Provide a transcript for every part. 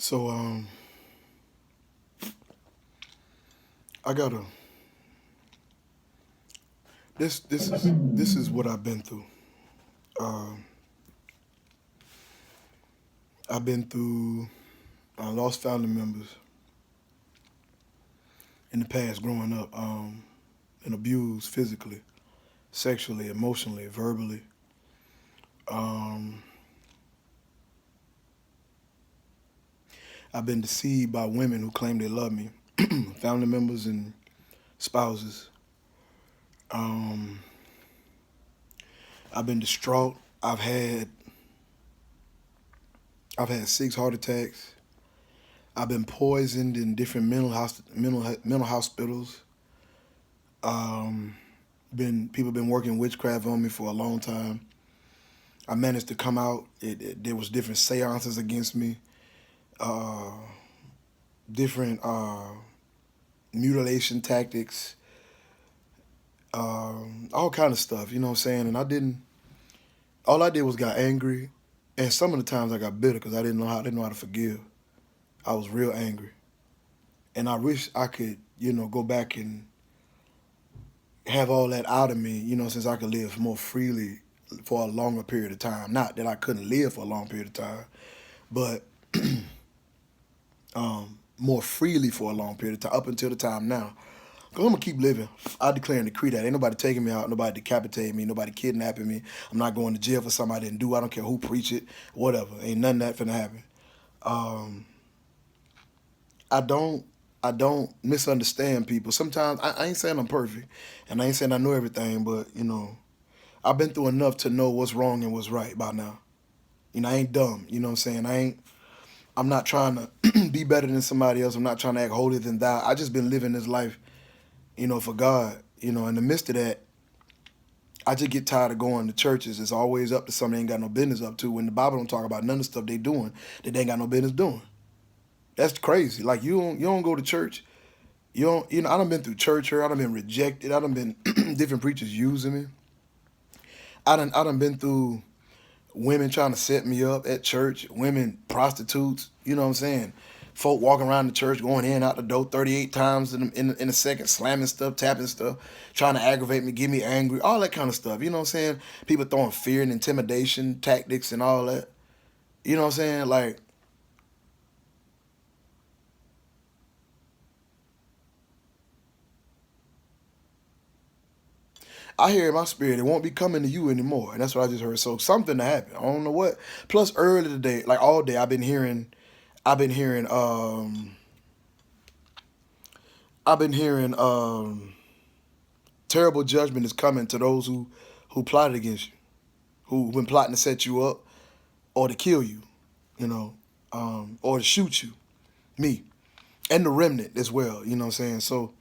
So I gotta this is what I've been through. Um, I've been through. I lost family members in the past growing up, and abused physically, sexually, emotionally, verbally. Um, I've been deceived by women who claim they love me, family members and spouses. Um, I've been distraught. I've had 6 heart attacks. I've been poisoned in different mental hospitals. Um, been People been working witchcraft on me for a long time. I managed to come out. There was different seances against me, uh, different mutilation tactics, all kind of stuff. You know what I'm saying? And I didn't. All I did was got angry, and some of the times I got bitter because I didn't know how to forgive. I was real angry, and I wish I could, go back and have all that out of me, since I could live more freely for a longer period of time. Not that I couldn't live for a long period of time, but more freely for a long period of time, up until the time now. Because I'm going to keep living. I declare and decree that. Ain't nobody taking me out, nobody decapitating me, nobody kidnapping me. I'm not going to jail for something I didn't do. I don't care who preach it, whatever. Ain't none of that finna happen. Um, I don't I don't misunderstand people. Sometimes I ain't saying I'm perfect, and I ain't saying I know everything, but I've been through enough to know what's wrong and what's right by now. I ain't dumb. You know what I'm saying? I'm not trying to be better than somebody else. I'm not trying to act holier than thou. I just been living this life, for God. In the midst of that, I just get tired of going to churches. It's always up to something they ain't got no business up to. When the Bible don't talk about none of the stuff they doing that they ain't got no business doing. That's crazy. Like you don't go to church. You don't. I done been through church hurt. I done been rejected. I done been different preachers using me. I done been through women trying to set me up at church, women prostitutes, you know what I'm saying? Folk walking around the church, going in and out the door 38 times in a second, slamming stuff, tapping stuff, trying to aggravate me, get me angry, all that kind of stuff. You know what I'm saying? People throwing fear and intimidation tactics and all that. You know what I'm saying? Like, I hear in my spirit, it won't be coming to you anymore. And that's what I just heard. So something to happen. I don't know what. Plus early today, like all day, I've been hearing terrible judgment is coming to those who plotted against you, who been plotting to set you up or to kill you, you know, or to shoot you, me, and the remnant as well. You know what I'm saying? So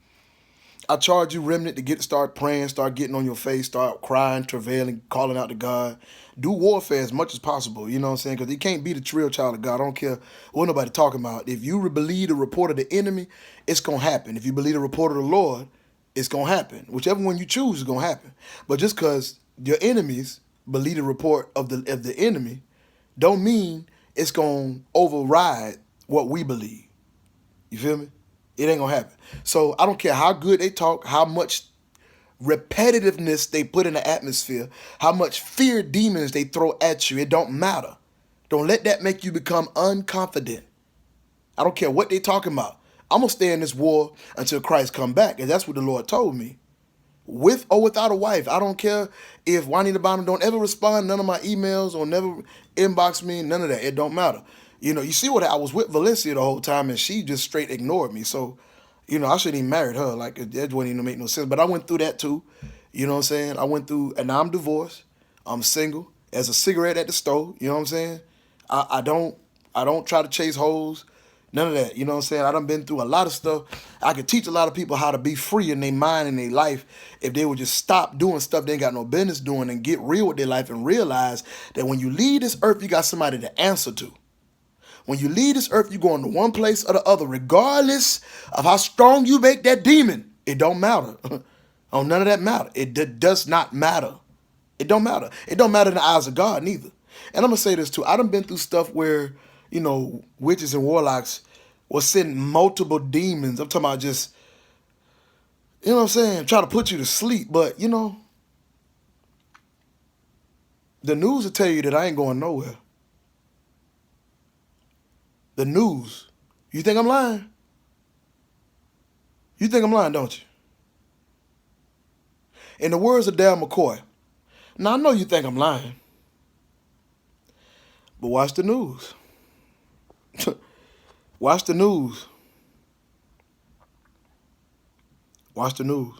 I charge you, remnant, to start praying, start getting on your face, start crying, travailing, calling out to God. Do warfare as much as possible. You know what I'm saying? Because you can't be the real child of God. I don't care what nobody talking about. If you believe the report of the enemy, it's gonna happen. If you believe the report of the Lord, it's gonna happen. Whichever one you choose is gonna happen. But just because your enemies believe the report of the enemy, don't mean it's gonna override what we believe. You feel me? It ain't gonna happen. So I don't care how good they talk, how much repetitiveness they put in the atmosphere, how much fear demons they throw at you. It don't matter. Don't let that make you become unconfident. I don't care what they talking about. I'm gonna stay in this war until Christ come back, and that's what the Lord told me. With or without a wife, I don't care if Juanita Bynum don't ever respond none of my emails or never inbox me, none of that. It don't matter. You see what I was with Valencia the whole time, and she just straight ignored me. So, I shouldn't even married her. Like that wouldn't even make no sense. But I went through that too. You know what I'm saying? I went through, and now I'm divorced. I'm single. As a cigarette at the stove. You know what I'm saying? I don't try to chase hoes. None of that. You know what I'm saying? I done been through a lot of stuff. I could teach a lot of people how to be free in their mind and their life if they would just stop doing stuff they ain't got no business doing and get real with their life and realize that when you leave this earth, you got somebody to answer to. When you leave this earth, you going to one place or the other, regardless of how strong you make that demon. It don't matter. Oh, none of that matter. It does not matter. It don't matter. It don't matter in the eyes of God neither. And I'm gonna say this too. I done been through stuff where, witches and warlocks will send multiple demons. I'm talking about just, you know what I'm saying, try to put you to sleep. But, the news will tell you that I ain't going nowhere. The news. You think I'm lying? You think I'm lying, don't you? In the words of Dale McCoy, now I know you think I'm lying, but watch the news. Watch the news. Watch the news.